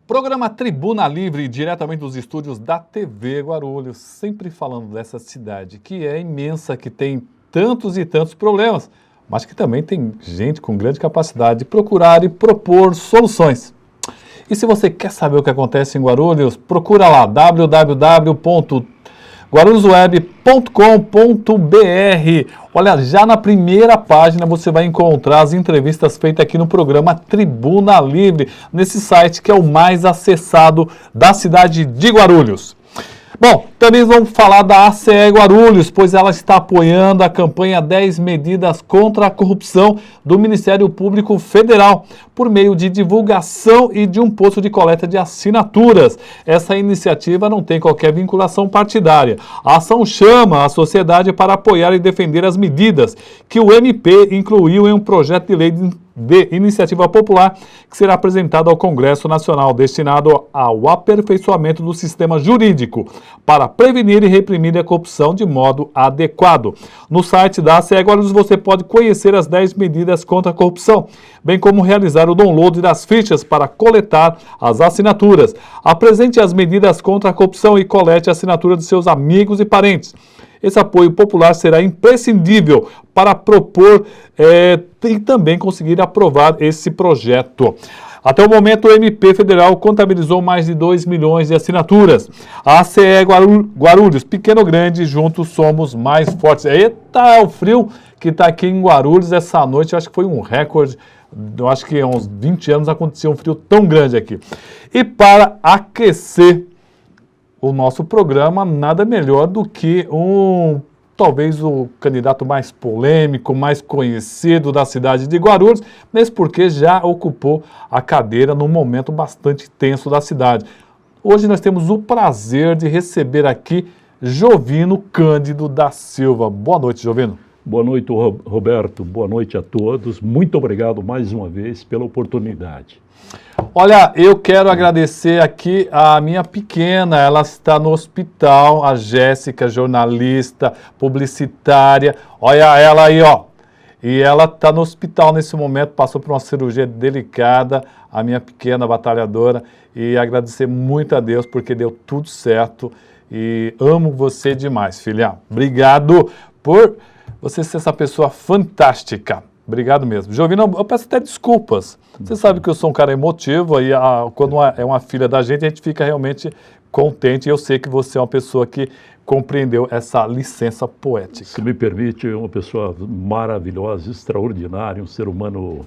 Programa Tribuna Livre, diretamente dos estúdios da TV Guarulhos, sempre falando dessa cidade que é imensa, que tem tantos e tantos problemas, mas que também tem gente com grande capacidade de procurar e propor soluções. E se você quer saber o que acontece em Guarulhos, procura lá www.guarulhosweb.com.br. Olha, já na primeira página você vai encontrar as entrevistas feitas aqui no programa Tribuna Livre, nesse site que é o mais acessado da cidade de Guarulhos. Bom, também vamos falar da ACE Guarulhos, pois ela está apoiando a campanha 10 medidas contra a corrupção do Ministério Público Federal, por meio de divulgação e de um posto de coleta de assinaturas. Essa iniciativa não tem qualquer vinculação partidária. A ação chama a sociedade para apoiar e defender as medidas que o MP incluiu em um projeto de lei de iniciativa popular que será apresentado ao Congresso Nacional, destinado ao aperfeiçoamento do sistema jurídico para prevenir e reprimir a corrupção de modo adequado. No site da ACE Guarulhos você pode conhecer as 10 medidas contra a corrupção, bem como realizar o download das fichas para coletar as assinaturas. Apresente as medidas contra a corrupção e colete a assinatura de seus amigos e parentes. Esse apoio popular será imprescindível para propor e também conseguir aprovar esse projeto. Até o momento, o MP Federal contabilizou mais de 2 milhões de assinaturas. A ACE Guarulhos, pequeno ou grande, juntos somos mais fortes. Eita, é o frio que está aqui em Guarulhos essa noite. Eu acho que foi um recorde. Eu acho que há uns 20 anos acontecia um frio tão grande aqui. E para aquecer o nosso programa, nada melhor do que talvez o candidato mais polêmico, mais conhecido da cidade de Guarulhos, mesmo porque já ocupou a cadeira num momento bastante tenso da cidade. Hoje nós temos o prazer de receber aqui Jovino Cândido da Silva. Boa noite, Jovino. Boa noite, Roberto. Boa noite a todos. Muito obrigado mais uma vez pela oportunidade. Olha, eu quero agradecer aqui a minha pequena, ela está no hospital, a Jéssica, jornalista, publicitária, olha ela aí, ó. E ela está no hospital nesse momento, passou por uma cirurgia delicada, a minha pequena batalhadora, e agradecer muito a Deus porque deu tudo certo e amo você demais, filha. Obrigado por você ser essa pessoa fantástica. Obrigado mesmo. Jovino, eu peço até desculpas. Você sabe que eu sou um cara emotivo e quando é uma filha da gente, a gente fica realmente contente. E eu sei que você é uma pessoa que compreendeu essa licença poética. Se me permite, é uma pessoa maravilhosa, extraordinária, um ser humano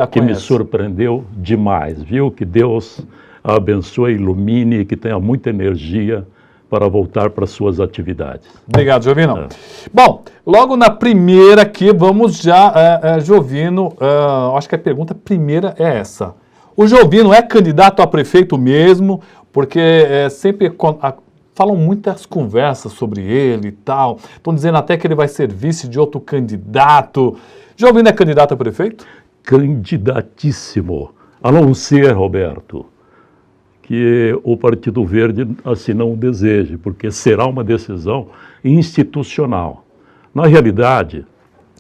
que me surpreendeu demais, viu? Que Deus a abençoe, ilumine, que tenha muita energia para voltar para suas atividades. Obrigado, Jovino. Bom, logo na primeira aqui, vamos já, Jovino, acho que a pergunta primeira é essa. O Jovino é candidato a prefeito mesmo? Porque sempre falam muitas conversas sobre ele e tal, estão dizendo até que ele vai ser vice de outro candidato. Jovino é candidato a prefeito? Candidatíssimo, a não ser, Roberto, que o Partido Verde assim não o deseje, porque será uma decisão institucional. Na realidade,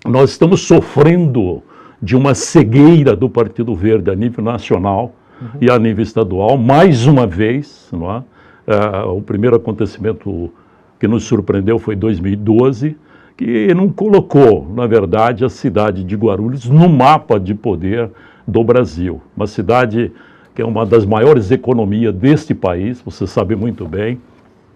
nós estamos sofrendo de uma cegueira do Partido Verde a nível nacional e a nível estadual, mais uma vez, não é? O primeiro acontecimento que nos surpreendeu foi em 2012, que não colocou, na verdade, a cidade de Guarulhos no mapa de poder do Brasil. Uma cidade que é uma das maiores economias deste país, você sabe muito bem,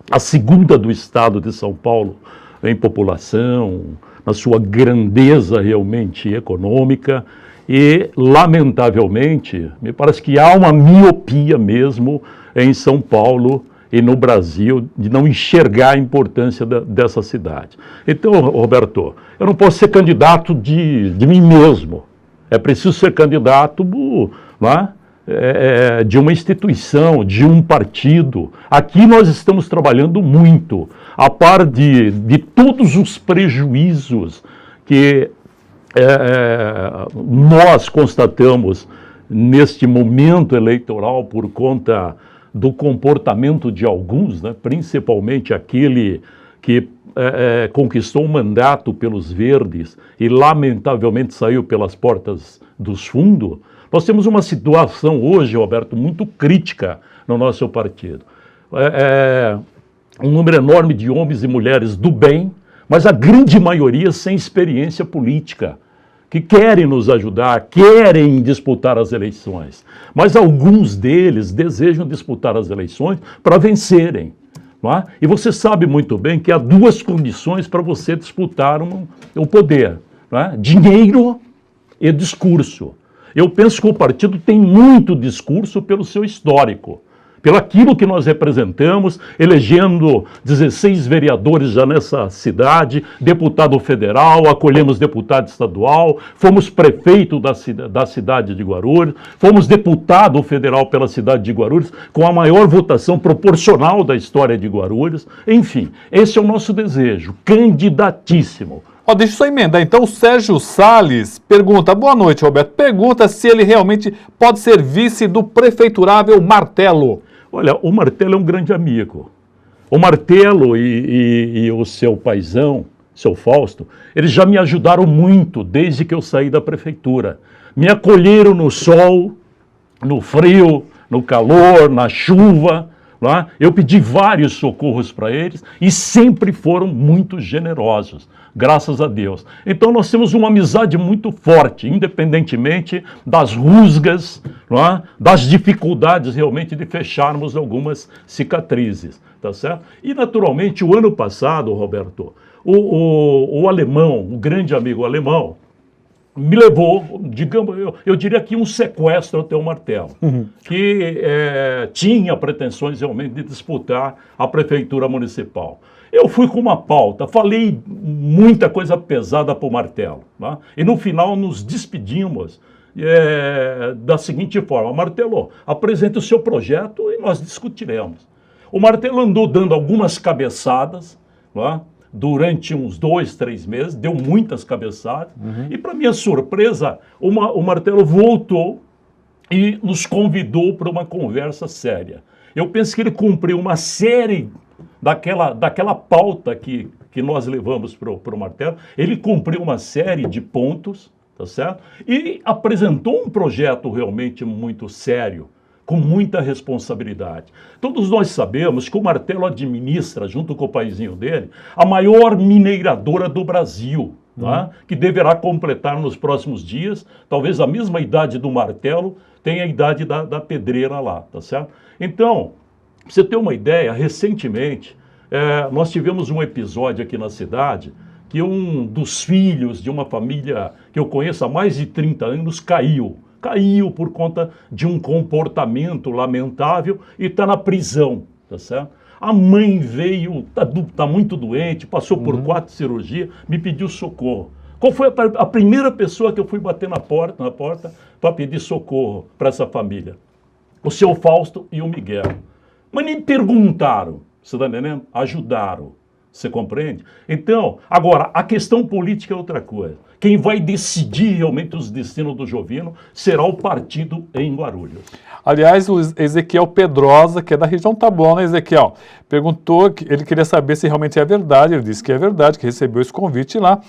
a segunda do estado de São Paulo em população, na sua grandeza realmente econômica, e, lamentavelmente, me parece que há uma miopia mesmo em São Paulo e no Brasil de não enxergar a importância dessa cidade. Então, Roberto, eu não posso ser candidato de mim mesmo, é preciso ser candidato, não é? De uma instituição, de um partido. Aqui nós estamos trabalhando muito, a par de todos os prejuízos que nós constatamos neste momento eleitoral por conta do comportamento de alguns, né, principalmente aquele que conquistou um mandato pelos verdes e lamentavelmente saiu pelas portas dos fundos. Nós temos uma situação hoje, Roberto, muito crítica no nosso partido. Um número enorme de homens e mulheres do bem, mas a grande maioria sem experiência política, que querem nos ajudar, querem disputar as eleições. Mas alguns deles desejam disputar as eleições para vencerem. Não é? E você sabe muito bem que há duas condições para você disputar o poder: não é? Dinheiro e discurso. Eu penso que o partido tem muito discurso pelo seu histórico, pelo aquilo que nós representamos, elegendo 16 vereadores já nessa cidade, deputado federal, acolhemos deputado estadual, fomos prefeito da cidade de Guarulhos, fomos deputado federal pela cidade de Guarulhos, com a maior votação proporcional da história de Guarulhos. Enfim, esse é o nosso desejo, candidatíssimo. Deixa eu só emendar. Então, o Sérgio Salles pergunta, boa noite, Roberto, pergunta se ele realmente pode ser vice do prefeiturável Martelo. Olha, o Martelo é um grande amigo. O Martelo e o seu paizão, seu Fausto, eles já me ajudaram muito desde que eu saí da prefeitura. Me acolheram no sol, no frio, no calor, na chuva. Não é? Eu pedi vários socorros para eles e sempre foram muito generosos, graças a Deus. Então nós temos uma amizade muito forte, independentemente das rusgas, não é? Das dificuldades realmente de fecharmos algumas cicatrizes, tá certo? E naturalmente o ano passado, Roberto, o alemão, o grande amigo alemão, me levou, digamos, eu diria que um sequestro até o Martelo, que tinha pretensões realmente de disputar a prefeitura municipal. Eu fui com uma pauta, falei muita coisa pesada para o Martelo, né? E no final nos despedimos da seguinte forma: Martelo, apresente o seu projeto e nós discutiremos. O Martelo andou dando algumas cabeçadas, né? Durante uns 2, 3 meses, deu muitas cabeçadas, e para minha surpresa, o Martelo voltou e nos convidou para uma conversa séria. Eu penso que ele cumpriu uma série daquela pauta que nós levamos para o Martelo, ele cumpriu uma série de pontos, tá certo? E apresentou um projeto realmente muito sério, com muita responsabilidade. Todos nós sabemos que o Martelo administra, junto com o paizinho dele, a maior mineradora do Brasil, tá? Que deverá completar nos próximos dias, talvez a mesma idade do Martelo, tem a idade da pedreira lá, tá certo? Então, pra você ter uma ideia, recentemente, nós tivemos um episódio aqui na cidade que um dos filhos de uma família que eu conheço há mais de 30 anos caiu por conta de um comportamento lamentável e está na prisão, tá certo? A mãe veio, tá muito doente, passou por 4 cirurgias, me pediu socorro. Qual foi a primeira pessoa que eu fui bater na porta para pedir socorro para essa família? O seu Fausto e o Miguel. Mas nem perguntaram, você está entendendo? Ajudaram. Você compreende? Então, agora, a questão política é outra coisa. Quem vai decidir realmente os destinos do Jovino será o partido em Guarulhos. Aliás, o Ezequiel Pedrosa, que é da região Taboão, né, Ezequiel? Perguntou, ele queria saber se realmente é verdade. Ele disse que é verdade, que recebeu esse convite lá.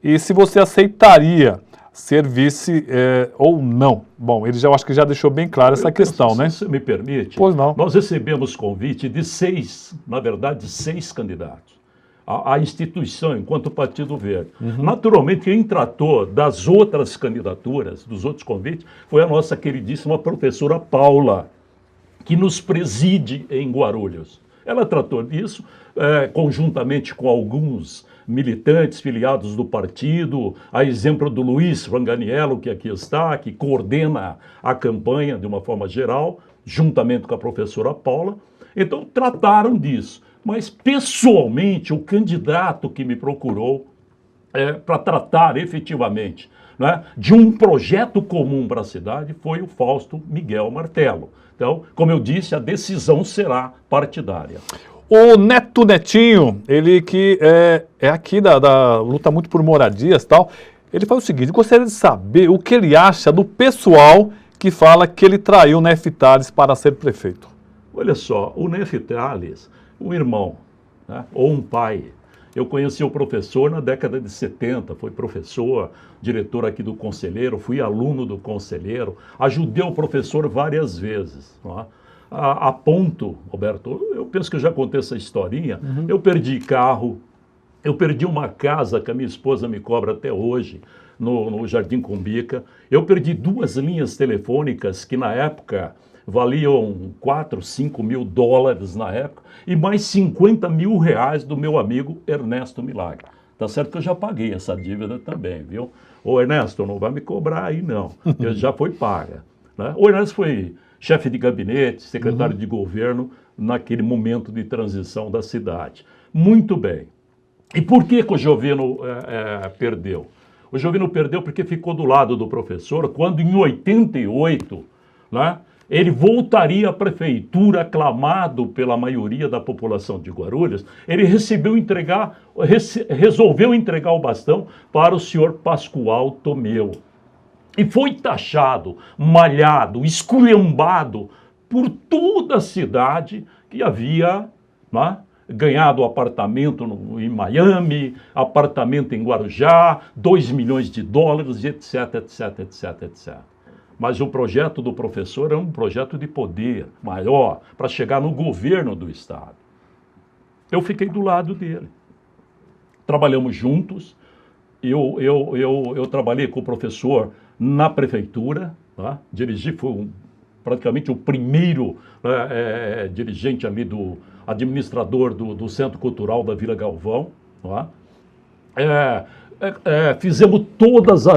E se você aceitaria ser vice ou não. Bom, ele acho que já deixou bem claro essa questão, né? Se você me permite, pois não. Nós recebemos convite de 6 candidatos. A instituição, enquanto Partido Verde. Naturalmente, quem tratou das outras candidaturas, dos outros convites, foi a nossa queridíssima professora Paula, que nos preside em Guarulhos. Ela tratou disso conjuntamente com alguns militantes filiados do partido, a exemplo do Luiz Franganiello, que aqui está, que coordena a campanha de uma forma geral, juntamente com a professora Paula. Então, trataram disso. Mas, pessoalmente, o candidato que me procurou para tratar efetivamente, né, de um projeto comum para a cidade foi o Fausto Miguel Martelo. Então, como eu disse, a decisão será partidária. O Netinho, ele que é aqui luta muito por moradias e tal, ele fala o seguinte: gostaria de saber o que ele acha do pessoal que fala que ele traiu o Neff Tales para ser prefeito. Olha só, o Neff Tales, um irmão, né, ou um pai. Eu conheci o professor na década de 70, foi professor, diretor aqui do Conselheiro, fui aluno do Conselheiro, ajudei o professor várias vezes. Não é? a ponto, Roberto, eu penso que eu já contei essa historinha, eu perdi carro, eu perdi uma casa que a minha esposa me cobra até hoje, no Jardim Cumbica, eu perdi 2 linhas telefônicas que na época valiam 4, 5 mil dólares na época, e mais 50 mil reais do meu amigo Ernesto Milagre. Tá certo que eu já paguei essa dívida também, viu? Ô Ernesto, não vai me cobrar aí não, já foi paga. Né? O Ernesto foi chefe de gabinete, secretário de governo, naquele momento de transição da cidade. Muito bem. E por que o Jovino perdeu? O Jovino perdeu porque ficou do lado do professor, quando em 88, né, ele voltaria à prefeitura, aclamado pela maioria da população de Guarulhos, ele resolveu entregar o bastão para o senhor Pascoal Tomeu. E foi taxado, malhado, esculhambado por toda a cidade que havia, né, ganhado apartamento em Miami, apartamento em Guarujá, 2 milhões de dólares, etc, etc, etc, etc. Mas o projeto do professor era um projeto de poder maior, para chegar no governo do Estado. Eu fiquei do lado dele. Trabalhamos juntos, eu trabalhei com o professor na prefeitura, tá? Dirigi, fui praticamente o primeiro dirigente ali administrador do Centro Cultural da Vila Galvão. Tá? Fizemos todas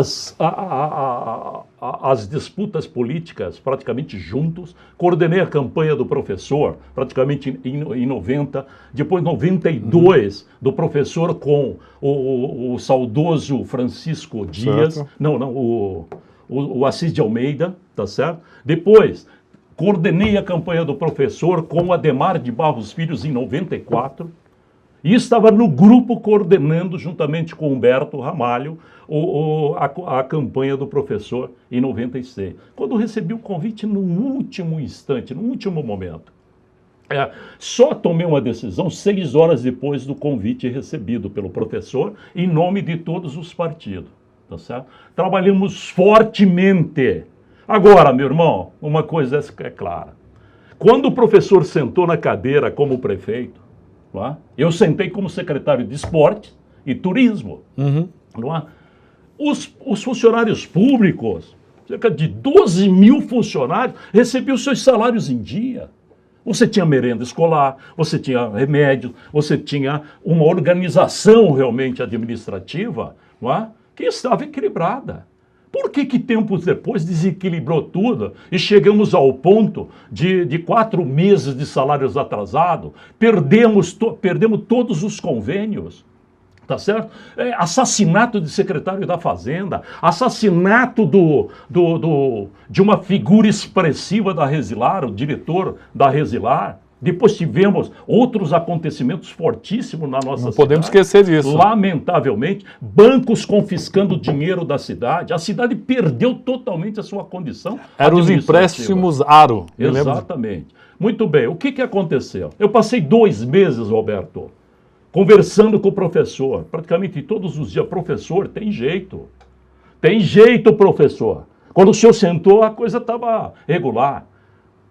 as disputas políticas praticamente juntos, coordenei a campanha do professor praticamente em 90, depois em 92 do professor com o saudoso Francisco Dias, Certo. o Assis de Almeida, tá certo? Depois coordenei a campanha do professor com o Ademar de Barros Filhos em 94, e estava no grupo coordenando, juntamente com Humberto Ramalho, a campanha do professor em 96. Quando recebi o convite no último instante, no último momento, só tomei uma decisão 6 horas depois do convite recebido pelo professor, em nome de todos os partidos. Tá certo? Trabalhamos fortemente. Agora, meu irmão, uma coisa é clara. Quando o professor sentou na cadeira como prefeito, eu sentei como secretário de Esporte e Turismo. Não é? Os funcionários públicos, cerca de 12 mil funcionários, recebiam seus salários em dia. Você tinha merenda escolar, você tinha remédios, você tinha uma organização realmente administrativa, não é? Que estava equilibrada. Por que tempos depois desequilibrou tudo e chegamos ao ponto de 4 meses de salários atrasados, perdemos todos os convênios, tá certo? Assassinato de secretário da Fazenda, assassinato de uma figura expressiva da Resilar, o diretor da Resilar. Depois tivemos outros acontecimentos fortíssimos na nossa cidade. Não podemos esquecer disso. Lamentavelmente, bancos confiscando dinheiro da cidade. A cidade perdeu totalmente a sua condição. Eram os empréstimos Aro. Exatamente. Muito bem. O que aconteceu? Eu passei 2 meses, Roberto, conversando com o professor. Praticamente todos os dias. Professor, tem jeito. Tem jeito, professor. Quando o senhor sentou, a coisa estava regular.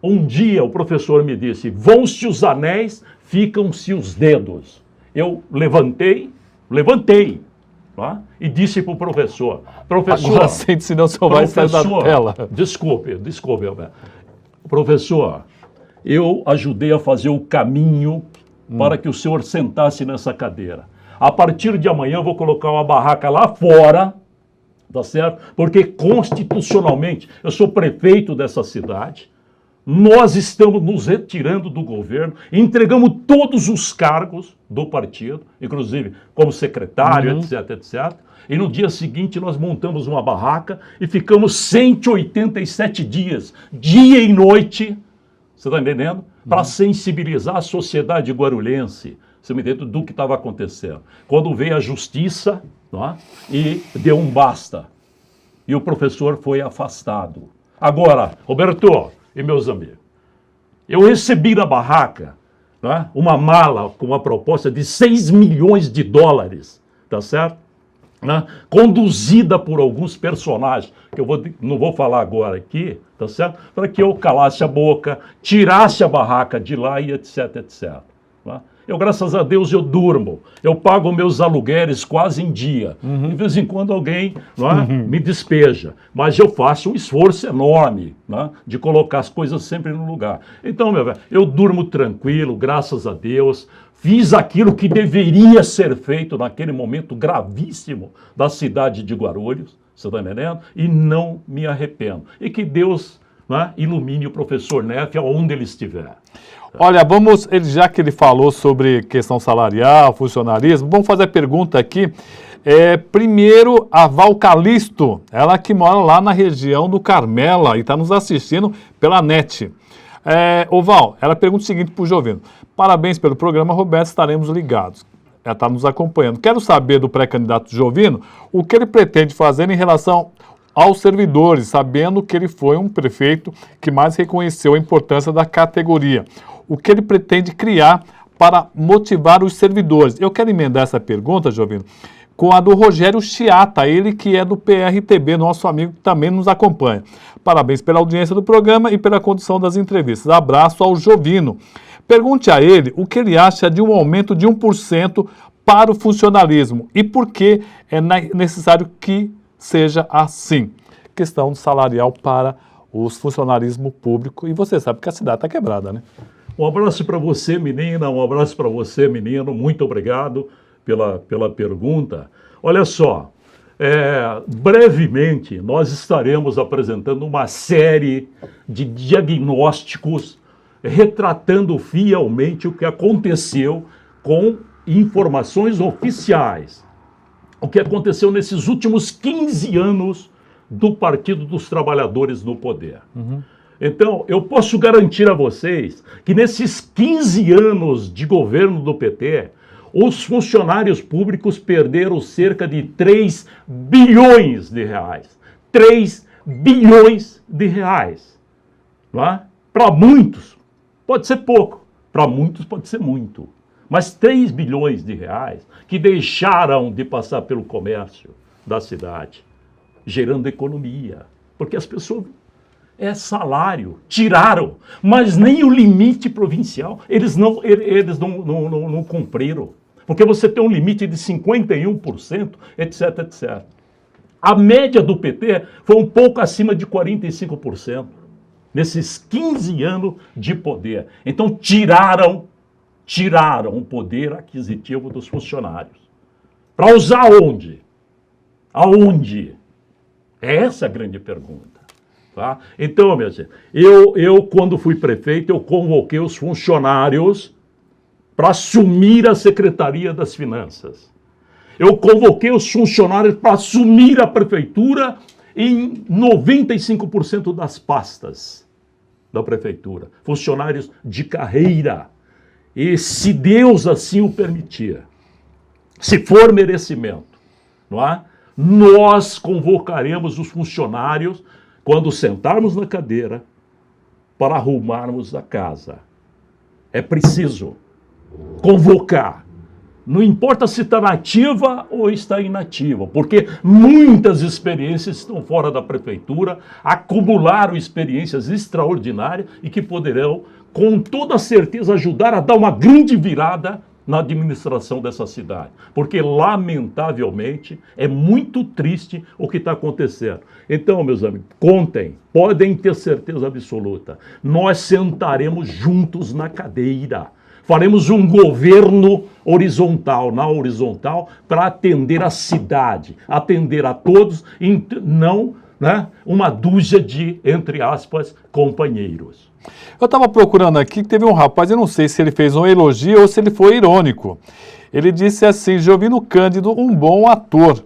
Um dia o professor me disse, vão-se os anéis, ficam-se os dedos. Eu levantei, tá? E disse para o professor, agora sente, senão o senhor vai sair da tela. Desculpe, Alberto. Professor, eu ajudei a fazer o caminho para que o senhor sentasse nessa cadeira. A partir de amanhã eu vou colocar uma barraca lá fora, tá certo? Porque constitucionalmente eu sou prefeito dessa cidade. Nós estamos nos retirando do governo, entregamos todos os cargos do partido, inclusive como secretário, etc, etc. E no dia seguinte nós montamos uma barraca e ficamos 187 dias, dia e noite, você está entendendo? Para sensibilizar a sociedade guarulhense, você me entende, do que estava acontecendo. Quando veio a justiça, tá? E deu um basta. E o professor foi afastado. Agora, Roberto e meus amigos, eu recebi na barraca, tá, uma mala com uma proposta de 6 milhões de dólares, tá certo? né, conduzida por alguns personagens, que não vou falar agora aqui, tá certo? Para que eu calasse a boca, tirasse a barraca de lá e etc, etc. Né? Eu, graças a Deus, eu durmo. Eu pago meus aluguéis quase em dia. De vez em quando alguém, não é, me despeja. Mas eu faço um esforço enorme, né, de colocar as coisas sempre no lugar. Então, meu velho, eu durmo tranquilo, graças a Deus. Fiz aquilo que deveria ser feito naquele momento gravíssimo da cidade de Guarulhos, você está entendendo? E não me arrependo. E que Deus, né, ilumine o professor Neff aonde ele estiver. Olha, já que ele falou sobre questão salarial, funcionalismo, vamos fazer a pergunta aqui. Primeiro, a Val Calisto, ela que mora lá na região do Carmela e está nos assistindo pela NET. Ô Val, ela pergunta o seguinte para o Jovino: parabéns pelo programa, Roberto, estaremos ligados. Ela está nos acompanhando. Quero saber do pré-candidato Jovino o que ele pretende fazer em relação aos servidores, sabendo que ele foi um prefeito que mais reconheceu a importância da categoria. O que ele pretende criar para motivar os servidores? Eu quero emendar essa pergunta, Jovino, com a do Rogério Chiata, ele que é do PRTB, nosso amigo que também nos acompanha. Parabéns pela audiência do programa e pela condução das entrevistas. Abraço ao Jovino. Pergunte a ele o que ele acha de um aumento de 1% para o funcionalismo e por que é necessário que seja assim. Questão salarial para os funcionalismo público. E você sabe que a cidade está quebrada, né? Um abraço para você, menina. Um abraço para você, menino. Muito obrigado pela pergunta. Olha só, brevemente nós estaremos apresentando uma série de diagnósticos retratando fielmente o que aconteceu com informações oficiais. O que aconteceu nesses últimos 15 anos do Partido dos Trabalhadores no poder. Então, eu posso garantir a vocês que nesses 15 anos de governo do PT, os funcionários públicos perderam cerca de 3 bilhões de reais. 3 bilhões de reais. Para muitos, pode ser pouco. Para muitos, pode ser muito. Mas 3 bilhões de reais que deixaram de passar pelo comércio da cidade, gerando economia. Porque as pessoas... salário, tiraram, mas nem o limite provincial eles não cumpriram, porque você tem um limite de 51%, etc, etc. A média do PT foi um pouco acima de 45%, nesses 15 anos de poder. Então tiraram o poder aquisitivo dos funcionários. Para usar onde? Aonde? Essa é a grande pergunta. Tá? Então, minha gente, eu quando fui prefeito, eu convoquei os funcionários para assumir a Secretaria das Finanças. Eu convoquei os funcionários para assumir a prefeitura em 95% das pastas da prefeitura. Funcionários de carreira. E se Deus assim o permitir, se for merecimento, não é? Nós convocaremos os funcionários quando sentarmos na cadeira para arrumarmos a casa. É preciso convocar. Não importa se está nativa ou está inativa, porque muitas experiências estão fora da prefeitura, acumularam experiências extraordinárias e que poderão, com toda certeza, ajudar a dar uma grande virada na administração dessa cidade. Porque, lamentavelmente, é muito triste o que está acontecendo. Então, meus amigos, contem, podem ter certeza absoluta. Nós sentaremos juntos na cadeira. Faremos um governo horizontal, na horizontal, para atender a cidade, atender a todos, e não, né, uma dúzia de, entre aspas, companheiros. Eu estava procurando aqui, teve um rapaz, eu não sei se ele fez um elogio ou se ele foi irônico. Ele disse assim: Jovino Cândido, um bom ator.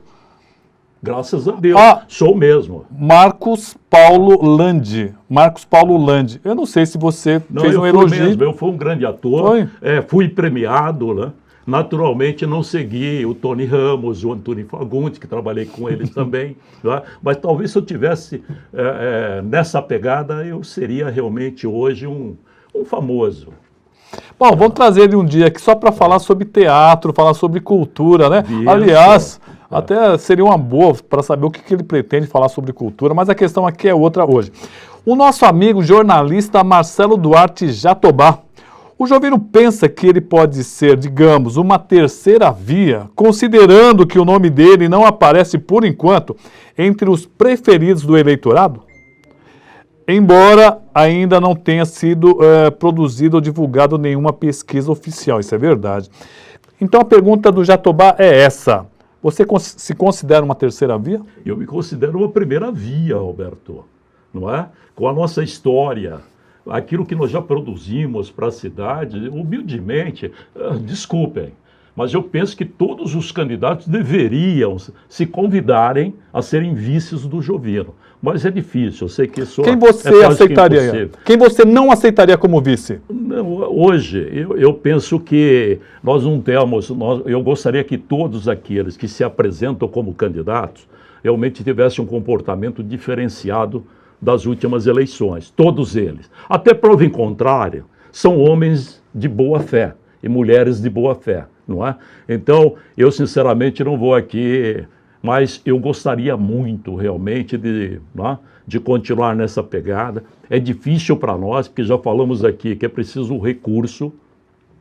Graças a Deus, sou mesmo. Marcos Paulo Landi. Eu não sei se você fez um elogio. Mesmo. Eu fui um grande ator, fui premiado, né? Naturalmente não segui o Tony Ramos, o Antônio Fagundes, que trabalhei com eles também, tá? Mas talvez se eu tivesse nessa pegada, eu seria realmente hoje um famoso. Bom, vamos trazer ele um dia aqui só para falar sobre teatro, falar sobre cultura, né? Aliás, Até seria uma boa para saber o que ele pretende falar sobre cultura, mas a questão aqui é outra hoje. O nosso amigo jornalista Marcelo Duarte Jatobá, o Jovino pensa que ele pode ser, digamos, uma terceira via, considerando que o nome dele não aparece por enquanto entre os preferidos do eleitorado? Embora ainda não tenha sido produzida ou divulgada nenhuma pesquisa oficial, isso é verdade. Então a pergunta do Jatobá é essa: você se considera uma terceira via? Eu me considero uma primeira via, Roberto, não é? Com a nossa história, aquilo que nós já produzimos para a cidade, humildemente, desculpem, mas eu penso que todos os candidatos deveriam se convidarem a serem vices do Jovino. Mas é difícil, eu sei que isso Quem você aceitaria? Quem você não aceitaria como vice? Não, hoje, eu penso que nós não temos... eu gostaria que todos aqueles que se apresentam como candidatos realmente tivessem um comportamento diferenciado das últimas eleições, todos eles. Até prova em contrário, são homens de boa fé e mulheres de boa fé, não é? Então, eu sinceramente não vou aqui... Mas eu gostaria muito, realmente, de continuar nessa pegada. É difícil para nós, porque já falamos aqui que é preciso um recurso,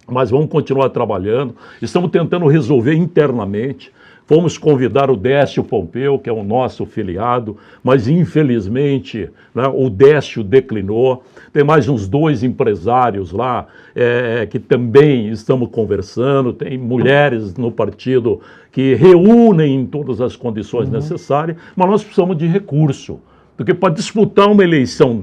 mas vamos continuar trabalhando. Estamos tentando resolver internamente. Fomos convidar o Décio Pompeu, que é o nosso filiado, mas infelizmente o Décio declinou. Tem mais uns 2 empresários lá que também estamos conversando. Tem mulheres no partido que reúnem todas as condições necessárias, mas nós precisamos de recurso. Porque para disputar uma eleição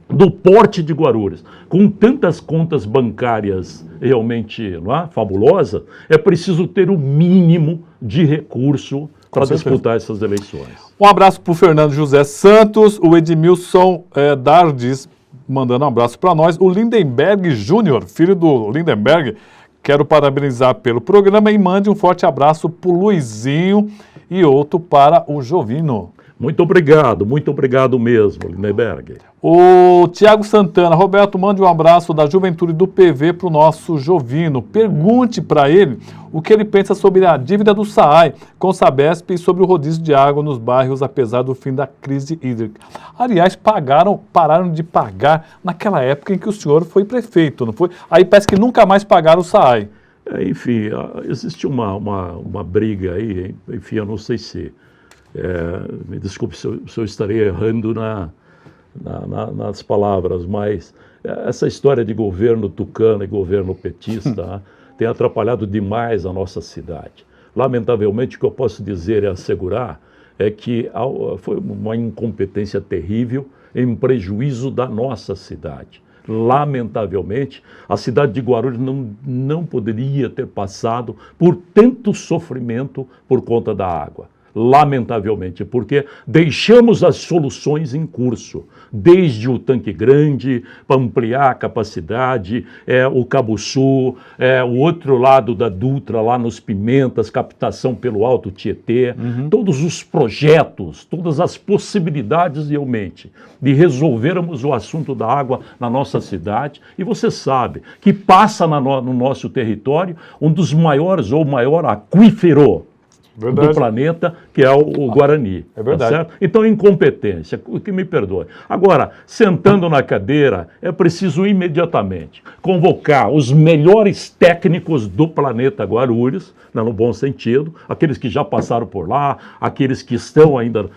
do porte de Guarulhos, com tantas contas bancárias realmente fabulosas, é preciso ter o mínimo de recurso para disputar essas eleições. Um abraço para o Fernando José Santos, o Edmilson Dardes mandando um abraço para nós, o Lindenberg Júnior, filho do Lindenberg, quero parabenizar pelo programa e mande um forte abraço para o Luizinho e outro para o Jovino. Muito obrigado mesmo, Lindenberg. O Tiago Santana, Roberto, mande um abraço da juventude do PV para o nosso Jovino. Pergunte para ele o que ele pensa sobre a dívida do SAAI com o Sabesp e sobre o rodízio de água nos bairros, apesar do fim da crise hídrica. Aliás, pararam de pagar naquela época em que o senhor foi prefeito, não foi? Aí parece que nunca mais pagaram o SAAI. Enfim, existe uma briga aí, enfim, eu não sei se... me desculpe se eu estarei errando nas palavras, mas essa história de governo tucano e governo petista tem atrapalhado demais a nossa cidade. Lamentavelmente, o que eu posso dizer e assegurar é que foi uma incompetência terrível em prejuízo da nossa cidade. Lamentavelmente, a cidade de Guarulhos não poderia ter passado por tanto sofrimento por conta da água. Lamentavelmente, porque deixamos as soluções em curso, desde o tanque grande, para ampliar a capacidade, o Cabo Sul, o outro lado da Dutra, lá nos Pimentas, captação pelo Alto Tietê, todos os projetos, todas as possibilidades realmente de resolvermos o assunto da água na nossa cidade, e você sabe que passa no nosso território um dos maiores ou maior aquífero do planeta, que é o Guarani. É verdade. Tá certo? Então, incompetência, que me perdoe. Agora, sentando na cadeira, é preciso imediatamente convocar os melhores técnicos do planeta Guarulhos, no bom sentido, aqueles que já passaram por lá, aqueles que estão ainda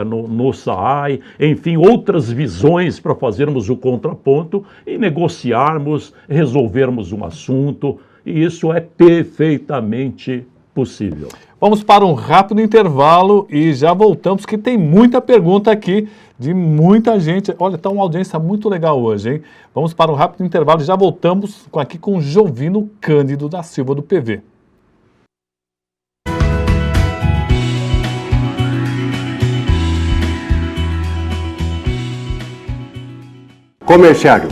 no SAAI, enfim, outras visões para fazermos o contraponto e negociarmos, resolvermos um assunto, e isso é perfeitamente possível. Vamos para um rápido intervalo e já voltamos, que tem muita pergunta aqui de muita gente. Olha, está uma audiência muito legal hoje, hein? Vamos para um rápido intervalo e já voltamos aqui com Jovino Cândido da Silva, do PV. Comerciário,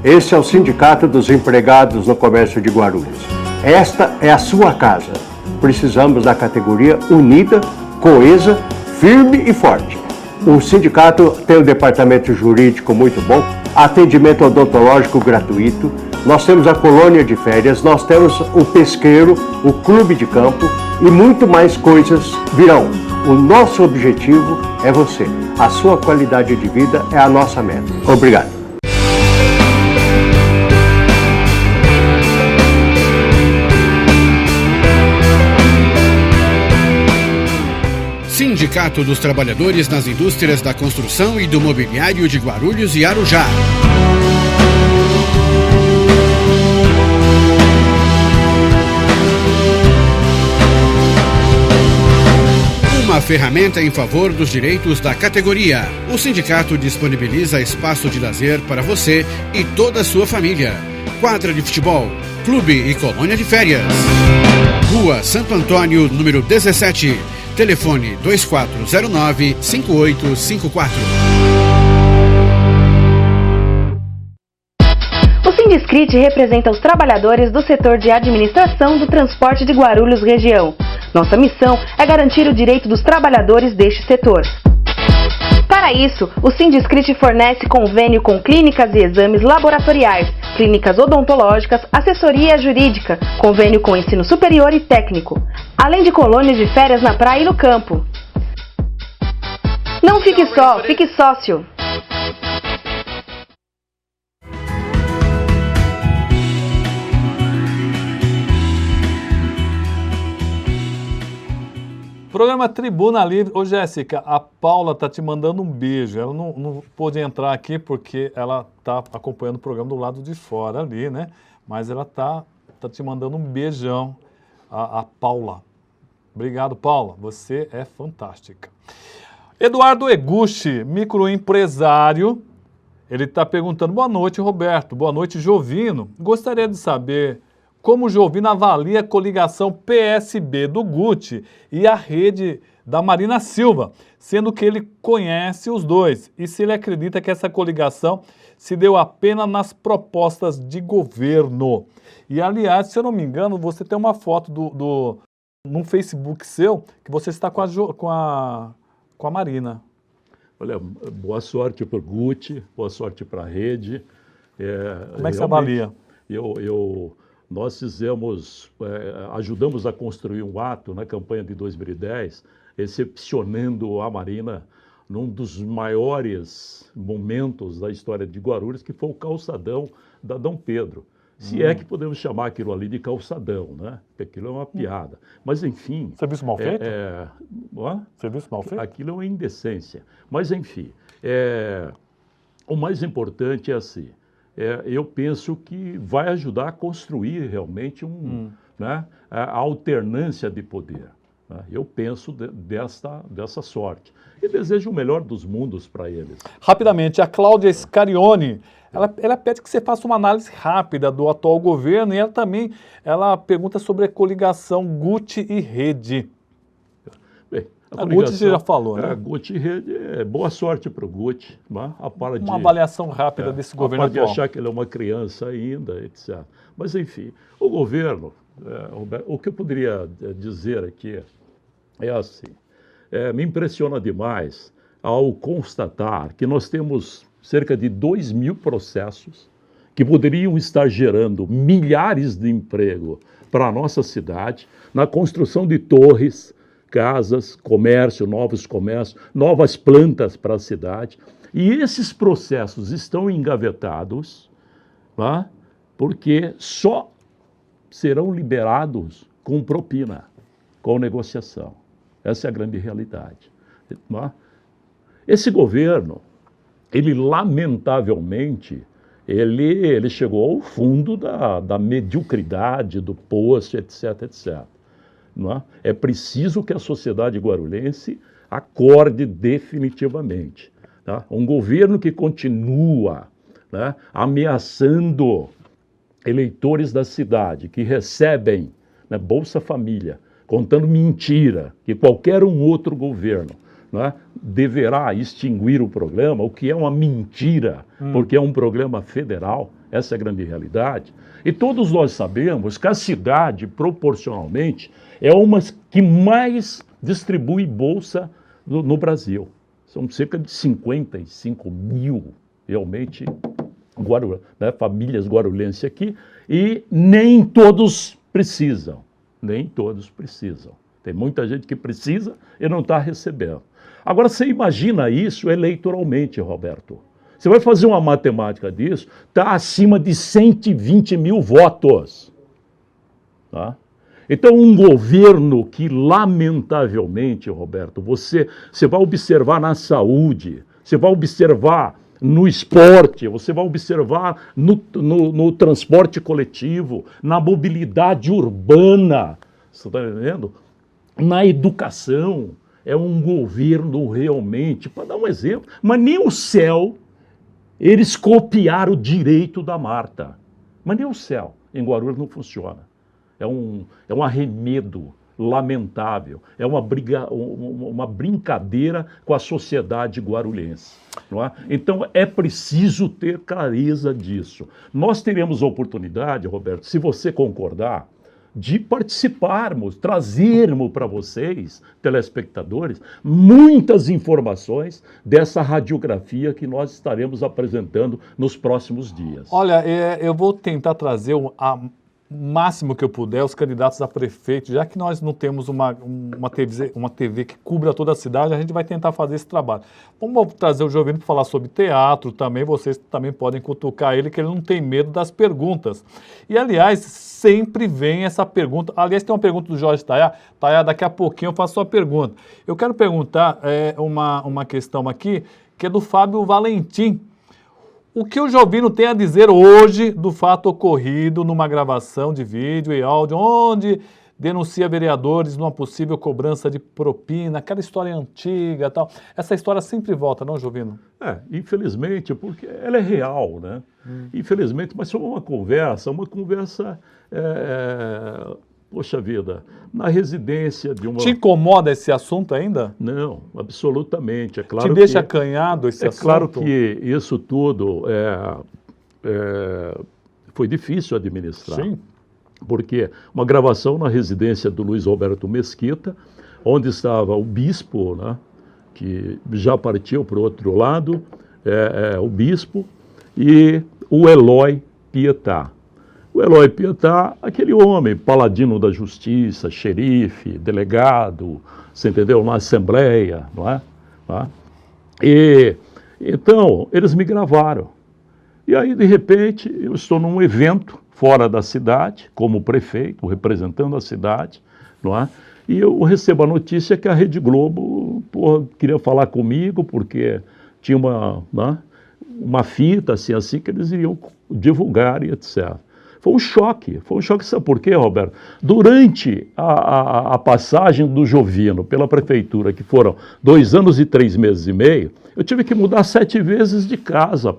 esse é o Sindicato dos Empregados no Comércio de Guarulhos. Esta é a sua casa. Precisamos da categoria unida, coesa, firme e forte. O sindicato tem um departamento jurídico muito bom, atendimento odontológico gratuito, nós temos a colônia de férias, nós temos o pesqueiro, o clube de campo, e muito mais coisas virão. O nosso objetivo é você. A sua qualidade de vida é a nossa meta. Obrigado. Sindicato dos Trabalhadores nas Indústrias da Construção e do Mobiliário de Guarulhos e Arujá. Uma ferramenta em favor dos direitos da categoria. O sindicato disponibiliza espaço de lazer para você e toda a sua família. Quadra de futebol, clube e colônia de férias. Rua Santo Antônio, número 17. Telefone 2409-5854. O Sindiscrit representa os trabalhadores do setor de administração do transporte de Guarulhos região. Nossa missão é garantir o direito dos trabalhadores deste setor. Para isso, o Sindiscrit fornece convênio com clínicas e exames laboratoriais, clínicas odontológicas, assessoria jurídica, convênio com ensino superior e técnico, além de colônias de férias na praia e no campo. Não fique só, fique sócio! Programa Tribuna Livre. Ô, Jéssica, a Paula tá te mandando um beijo. Ela não pôde entrar aqui porque ela tá acompanhando o programa do lado de fora ali, né? Mas ela tá te mandando um beijão, a Paula. Obrigado, Paula. Você é fantástica. Eduardo Eguchi, microempresário. Ele está perguntando, boa noite, Roberto. Boa noite, Jovino. Gostaria de saber como o Jovino avalia a coligação PSB do Guti e a rede da Marina Silva, sendo que ele conhece os dois, e se ele acredita que essa coligação se deu apenas nas propostas de governo. E, aliás, se eu não me engano, você tem uma foto num Facebook seu que você está com a Marina. Olha, boa sorte para o Guti, boa sorte para a rede. Como é que você avalia? Nós ajudamos a construir um ato na campanha de 2010, recepcionando a Marina num dos maiores momentos da história de Guarulhos, que foi o calçadão da Dom Pedro. Se é que podemos chamar aquilo ali de calçadão, né? Porque aquilo é uma piada. Mas, enfim... Serviço mal feito? Serviço mal feito? Aquilo é uma indecência. Mas, enfim, o mais importante é assim... eu penso que vai ajudar a construir realmente né, a alternância de poder. Né? Eu penso dessa sorte. E desejo o melhor dos mundos para eles. Rapidamente, a Cláudia Scarione, ela pede que você faça uma análise rápida do atual governo e ela pergunta sobre a coligação Guti e Rede. Bem, a Guti você já falou, né? A Guti e Rede, boa sorte para o Guti. Né? Uma avaliação rápida desse governo atual. De achar que ele é uma criança ainda, etc. Mas, enfim, o governo, o que eu poderia dizer aqui é assim, me impressiona demais ao constatar que nós temos cerca de 2.000 processos que poderiam estar gerando milhares de empregos para a nossa cidade, na construção de torres, casas, comércio, novos comércios, novas plantas para a cidade. E esses processos estão engavetados, né, porque só serão liberados com propina, com negociação. Essa é a grande realidade. Né? Esse governo, ele lamentavelmente, ele chegou ao fundo da mediocridade, do poço, etc, etc. Não é? É preciso que a sociedade guarulhense acorde definitivamente. Tá? Um governo que continua, né, ameaçando eleitores da cidade, que recebem, né, Bolsa Família, contando mentira, que qualquer outro governo, né, deverá extinguir o programa, o que é uma mentira, porque é um programa federal, essa é a grande realidade. E todos nós sabemos que a cidade, proporcionalmente, é uma que mais distribui bolsa no Brasil. São cerca de 55 mil, realmente, né, famílias guarulhenses aqui, e nem todos precisam, nem todos precisam. Tem muita gente que precisa e não está recebendo. Agora, você imagina isso eleitoralmente, Roberto. Você vai fazer uma matemática disso, está acima de 120 mil votos. Tá? Então, um governo que, lamentavelmente, Roberto, você vai observar na saúde, você vai observar no esporte, você vai observar no transporte coletivo, na mobilidade urbana, você está entendendo? Na educação, é um governo realmente, para dar um exemplo, mas nem o céu, eles copiaram o direito da Marta, mas nem o céu, em Guarulhos não funciona. É um arremedo lamentável, é uma brincadeira com a sociedade guarulhense. Não é? Então é preciso ter clareza disso. Nós teremos a oportunidade, Roberto, se você concordar, de participarmos, trazermos para vocês, telespectadores, muitas informações dessa radiografia que nós estaremos apresentando nos próximos dias. Olha, eu vou tentar trazer a máximo que eu puder os candidatos a prefeito, já que nós não temos uma TV que cubra toda a cidade, a gente vai tentar fazer esse trabalho. Vamos trazer o Jovino para falar sobre teatro também, vocês também podem cutucar ele, que ele não tem medo das perguntas. E, aliás, sempre vem essa pergunta, aliás, tem uma pergunta do Jorge Tayá, daqui a pouquinho eu faço a pergunta. Eu quero perguntar uma questão aqui, que é do Fábio Valentim. O que o Jovino tem a dizer hoje do fato ocorrido numa gravação de vídeo e áudio, onde denuncia vereadores numa possível cobrança de propina, aquela história antiga e tal. Essa história sempre volta, não, Jovino? Infelizmente, porque ela é real, né? Infelizmente, mas foi uma conversa poxa vida, na residência de uma... Te incomoda esse assunto ainda? Não, absolutamente. É claro Te deixa acanhado esse assunto? É claro que isso tudo foi difícil administrar. Sim. Porque uma gravação na residência do Luiz Roberto Mesquita, onde estava o bispo, né, que já partiu para o outro lado, o bispo, e o Eloy Pietá. O Eloy Pietá, aquele homem, paladino da justiça, xerife, delegado, você entendeu? Na Assembleia, não é? E então, eles me gravaram. E aí, de repente, eu estou num evento fora da cidade, como prefeito, representando a cidade, não é? E eu recebo a notícia que a Rede Globo queria falar comigo, porque tinha uma fita assim que eles iriam divulgar e etc. Foi um choque, sabe por quê, Roberto? Durante a passagem do Jovino pela prefeitura, que foram 2 anos e 3 meses e meio, eu tive que mudar 7 vezes de casa,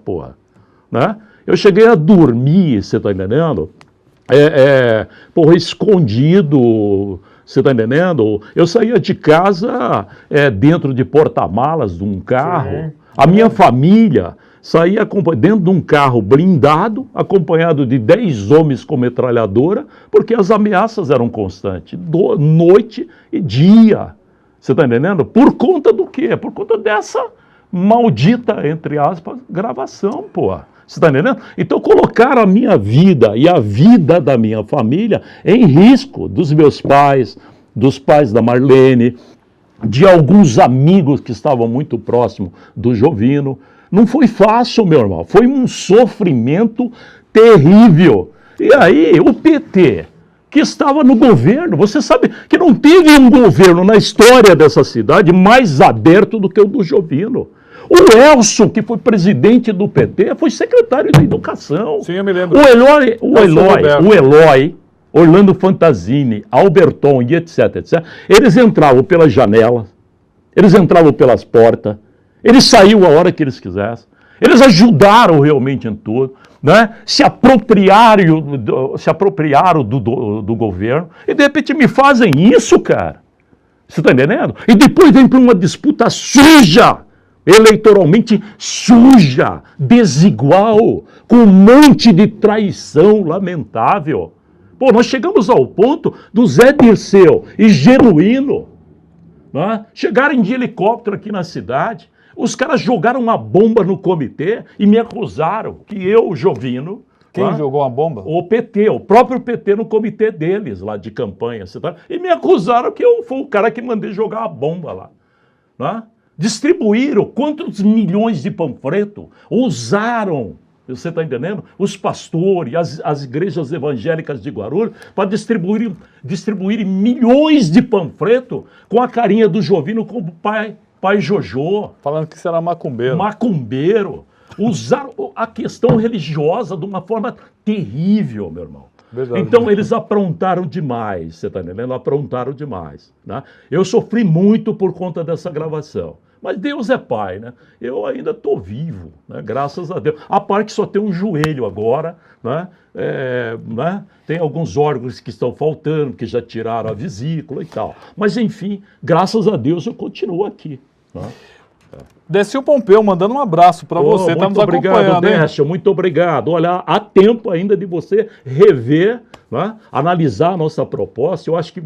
né? Eu cheguei a dormir, você tá entendendo? Escondido, você tá entendendo? Eu saía de casa dentro de porta-malas de um carro, sim. A minha família saía dentro de um carro blindado, acompanhado de 10 homens com metralhadora, porque as ameaças eram constantes, noite e dia. Você está entendendo? Por conta do quê? Por conta dessa maldita, entre aspas, gravação, Você está entendendo? Então colocaram a minha vida e a vida da minha família em risco, dos meus pais, dos pais da Marlene, de alguns amigos que estavam muito próximos do Jovino. Não foi fácil, meu irmão, foi um sofrimento terrível. E aí, o PT, que estava no governo, você sabe que não teve um governo na história dessa cidade mais aberto do que o do Jovino. O Elson, que foi presidente do PT, foi secretário da Educação. Sim, eu me lembro. O Eloy, Orlando Fantasini, Alberton e etc, eles entravam pelas janelas, eles entravam pelas portas, eles saíam a hora que eles quisessem. Eles ajudaram realmente em tudo, né? Se apropriaram do governo e de repente me fazem isso, cara. Você está entendendo? E depois vem para uma disputa suja, eleitoralmente suja, desigual, com um monte de traição lamentável. Nós chegamos ao ponto do Zé Dirceu e Genuíno, né, chegarem de helicóptero aqui na cidade. Os caras jogaram uma bomba no comitê e me acusaram que eu, Jovino, Quem jogou uma bomba? O PT, o próprio PT no comitê deles lá de campanha. E me acusaram que eu fui o cara que mandei jogar a bomba lá. Né? Distribuíram quantos milhões de panfleto usaram, você está entendendo? Os pastores, as igrejas evangélicas de Guarulhos, para distribuírem milhões de panfleto com a carinha do Jovino como pai Jojô. Falando que será macumbeiro. Macumbeiro. Usaram a questão religiosa de uma forma terrível, meu irmão. Verdade. Então eles aprontaram demais, você está entendendo? Aprontaram demais. Né? Eu sofri muito por conta dessa gravação. Mas Deus é pai, né? Eu ainda estou vivo, né? Graças a Deus. A parte que só tem um joelho agora, né? Né? Tem alguns órgãos que estão faltando, que já tiraram a vesícula e tal. Mas enfim, graças a Deus eu continuo aqui. Né? Décio Pompeu mandando um abraço para você, está nos acompanhando. Décio, muito obrigado. Olha, há tempo ainda de você rever, né? Analisar a nossa proposta. Eu acho que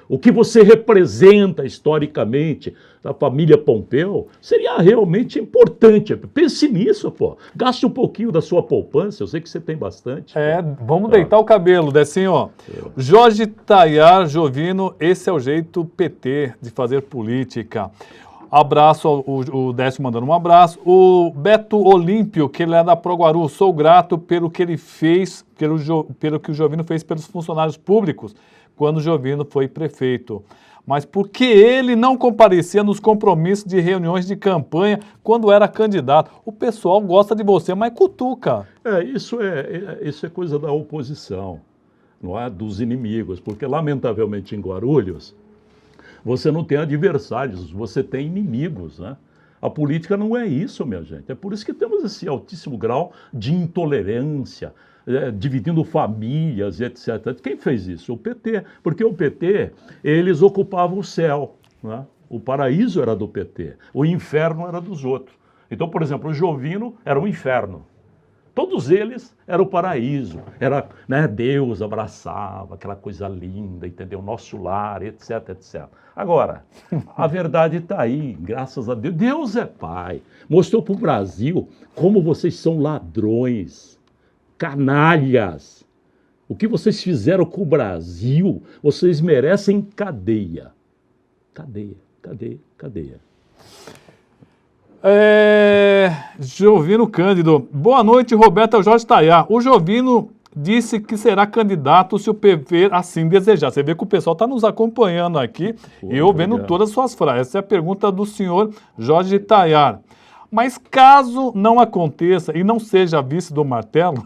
o que você representa historicamente da família Pompeu seria realmente importante. Pense nisso, pô. Gaste um pouquinho da sua poupança, eu sei que você tem bastante. Vamos deitar o cabelo, Decinho. Jorge Tayar Jovino, esse é o jeito PT de fazer política. Abraço, o Décio mandando um abraço. O Beto Olímpio, que ele é da Proguaru, sou grato pelo que ele fez, pelo que o Jovino fez pelos funcionários públicos, quando o Jovino foi prefeito. Mas por que ele não comparecia nos compromissos de reuniões de campanha quando era candidato? O pessoal gosta de você, mas cutuca. Isso é coisa da oposição, não é? Dos inimigos, porque lamentavelmente em Guarulhos, você não tem adversários, você tem inimigos, né? A política não é isso, minha gente. É por isso que temos esse altíssimo grau de intolerância, dividindo famílias, etc. Quem fez isso? O PT. Porque o PT, eles ocupavam o céu, né? O paraíso era do PT, o inferno era dos outros. Então, por exemplo, o Jovino era o inferno. Todos eles eram o paraíso, era, né, Deus abraçava, aquela coisa linda, entendeu? Nosso lar, etc, etc. Agora, a verdade está aí, graças a Deus. Deus é pai. Mostrou para o Brasil como vocês são ladrões, canalhas. O que vocês fizeram com o Brasil, vocês merecem cadeia. Cadeia, cadeia, cadeia. Jovino Cândido. Boa noite, Roberto. É o Jorge Tayar. O Jovino disse que será candidato se o PV assim desejar. Você vê que o pessoal está nos acompanhando aqui e eu vendo todas as suas frases. Essa é a pergunta do senhor Jorge Tayar. Mas caso não aconteça e não seja vice do martelo,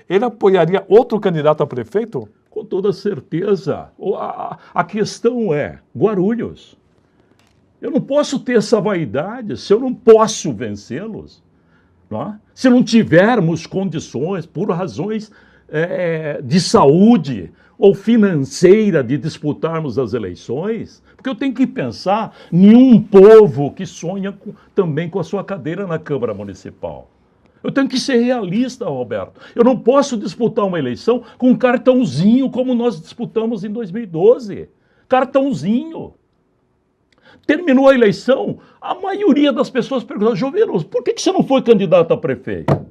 ele apoiaria outro candidato a prefeito? Com toda certeza. A questão é Guarulhos. Eu não posso ter essa vaidade se eu não posso vencê-los. Não é? Se não tivermos condições, por razões de saúde ou financeira, de disputarmos as eleições, porque eu tenho que pensar em um povo que sonha também com a sua cadeira na Câmara Municipal. Eu tenho que ser realista, Roberto. Eu não posso disputar uma eleição com um cartãozinho como nós disputamos em 2012. Cartãozinho. Terminou a eleição, a maioria das pessoas perguntaram: Jovino, por que você não foi candidato a prefeito?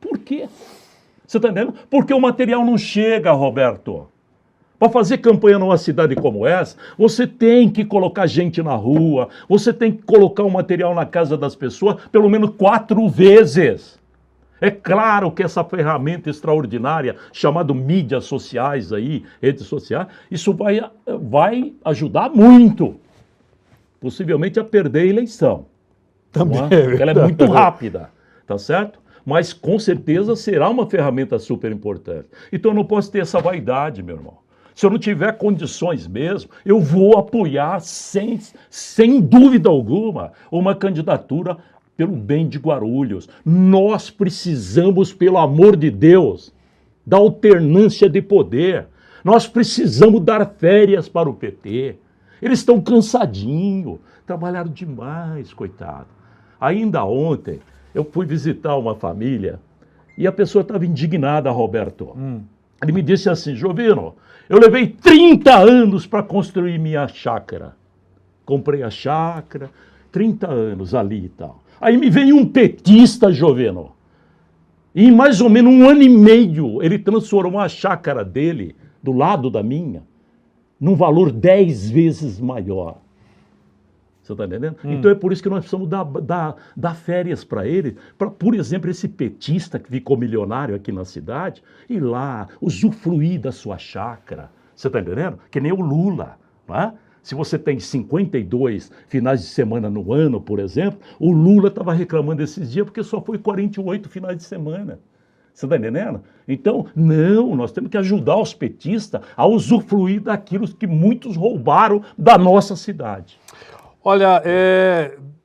Por quê? Você está entendendo? Porque o material não chega, Roberto. Para fazer campanha numa cidade como essa, você tem que colocar gente na rua, você tem que colocar o material na casa das pessoas pelo menos 4 vezes. É claro que essa ferramenta extraordinária, chamada mídias sociais aí, redes sociais, isso vai ajudar muito. Possivelmente a perder a eleição. Também. Porque ela é muito rápida, tá certo? Mas com certeza será uma ferramenta super importante. Então eu não posso ter essa vaidade, meu irmão. Se eu não tiver condições mesmo, eu vou apoiar sem dúvida alguma uma candidatura pelo bem de Guarulhos. Nós precisamos, pelo amor de Deus, da alternância de poder. Nós precisamos dar férias para o PT. Eles estão cansadinhos, trabalharam demais, coitado. Ainda ontem, eu fui visitar uma família e a pessoa estava indignada, Roberto. Ele me disse assim: Jovino, eu levei 30 anos para construir minha chácara. Comprei a chácara, 30 anos ali e tal. Aí me veio um petista, Jovino, Em mais ou menos 1 ano e meio, ele transformou a chácara dele, do lado da minha, num valor 10 vezes maior. Você está entendendo? Então é por isso que nós precisamos dar férias para ele, para, por exemplo, esse petista que ficou milionário aqui na cidade, ir lá, usufruir da sua chácara. Você está entendendo? Que nem o Lula, não é? Se você tem 52 finais de semana no ano, por exemplo, o Lula estava reclamando esses dias porque só foi 48 finais de semana. Você está entendendo? Então, não, nós temos que ajudar os petistas a usufruir daquilo que muitos roubaram da nossa cidade. Olha,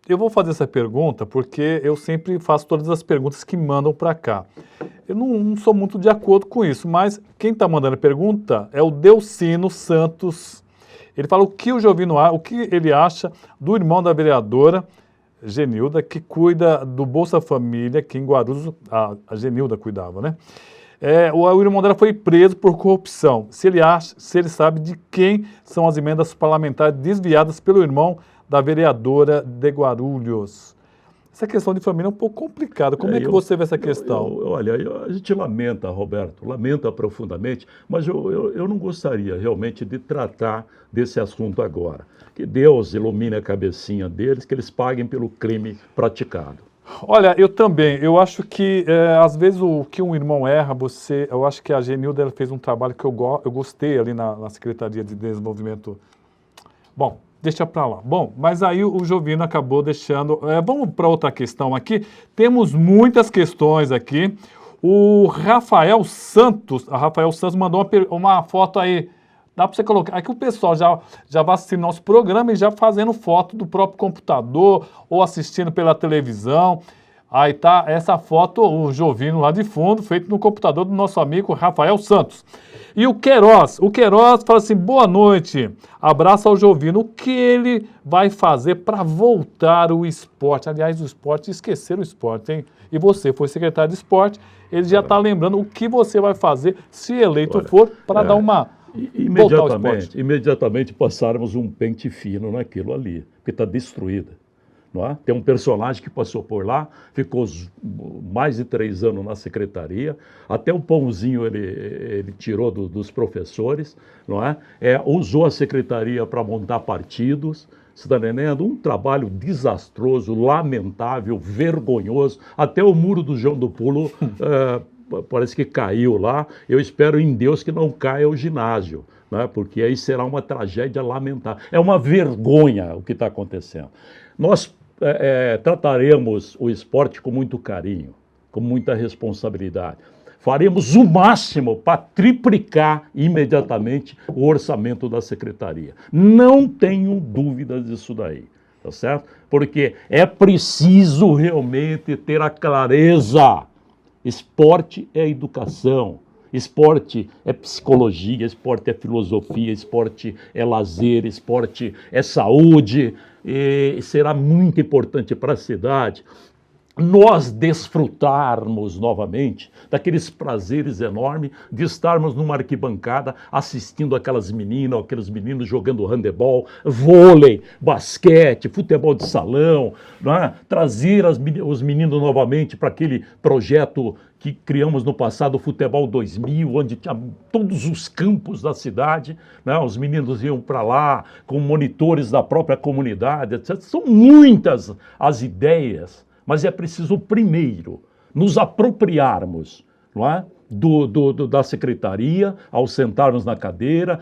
eu vou fazer essa pergunta porque eu sempre faço todas as perguntas que mandam para cá. Eu não sou muito de acordo com isso, mas quem está mandando a pergunta é o Delcino Santos. Ele fala o que ele acha do irmão da vereadora Genilda, que cuida do Bolsa Família, que em Guarulhos a Genilda cuidava, né? O irmão dela foi preso por corrupção. Se ele sabe de quem são as emendas parlamentares desviadas pelo irmão da vereadora de Guarulhos. Essa questão de família é um pouco complicada. Como é que você vê essa questão? Olha, a gente lamenta, Roberto, lamenta profundamente, mas eu não gostaria realmente de tratar desse assunto agora. Que Deus ilumine a cabecinha deles, que eles paguem pelo crime praticado. Olha, eu também. Eu acho que, às vezes, o que um irmão erra, eu acho que a Genilda ela fez um trabalho que eu gostei ali na Secretaria de Desenvolvimento. Bom, deixa para lá. Bom, mas aí o Jovino acabou deixando... vamos para outra questão aqui. Temos muitas questões aqui. O Rafael Santos mandou uma foto aí. Dá para você colocar. Aqui o pessoal já vai assistir nosso programa e já fazendo foto do próprio computador ou assistindo pela televisão. Aí tá essa foto, o Jovino lá de fundo, feito no computador do nosso amigo Rafael Santos. E o Queiroz fala assim, boa noite, abraço ao Jovino, o que ele vai fazer para voltar o esporte? Aliás, o esporte, esquecer o esporte, hein? E você foi secretário de esporte, ele já está lembrando o que você vai fazer, se eleito for, para dar uma... Imediatamente passarmos um pente fino naquilo ali, porque está destruída. Não é? Tem um personagem que passou por lá, ficou mais de 3 anos na secretaria, até o pãozinho ele tirou dos professores, não é? Usou a secretaria para montar partidos, você está entendendo? Um trabalho desastroso, lamentável, vergonhoso, até o muro do João do Pulo parece que caiu lá. Eu espero em Deus que não caia o ginásio, né? Porque aí será uma tragédia lamentável. É uma vergonha o que está acontecendo. Nós trataremos o esporte com muito carinho, com muita responsabilidade. Faremos o máximo para triplicar imediatamente o orçamento da secretaria. Não tenho dúvidas disso daí, tá certo? Porque é preciso realmente ter a clareza. Esporte é educação, esporte é psicologia, esporte é filosofia, esporte é lazer, esporte é saúde, e será muito importante para a cidade nós desfrutarmos novamente daqueles prazeres enormes de estarmos numa arquibancada assistindo aquelas meninas, aqueles meninos jogando handebol, vôlei, basquete, futebol de salão, não é? Trazer os meninos novamente para aquele projeto que criamos no passado, o Futebol 2000, onde tinha todos os campos da cidade, né? Os meninos iam para lá com monitores da própria comunidade, etc. São muitas as ideias, mas é preciso primeiro nos apropriarmos, não é? Da secretaria, ao sentarmos na cadeira,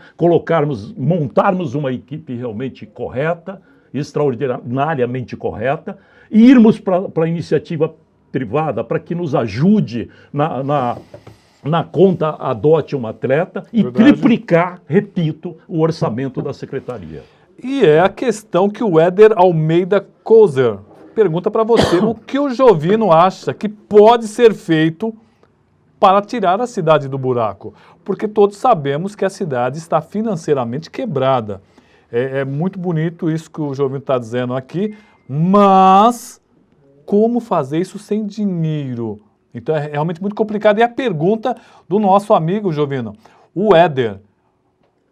montarmos uma equipe realmente correta, extraordinariamente correta, e irmos para a iniciativa privada para que nos ajude na conta adote um atleta e triplicar, repito, o orçamento da secretaria. E é a questão que o Éder Almeida Kozer pergunta para você, o que o Jovino acha que pode ser feito para tirar a cidade do buraco? Porque todos sabemos que a cidade está financeiramente quebrada. É muito bonito isso que o Jovino está dizendo aqui, mas como fazer isso sem dinheiro? Então é realmente muito complicado. E a pergunta do nosso amigo Jovino, o Éder,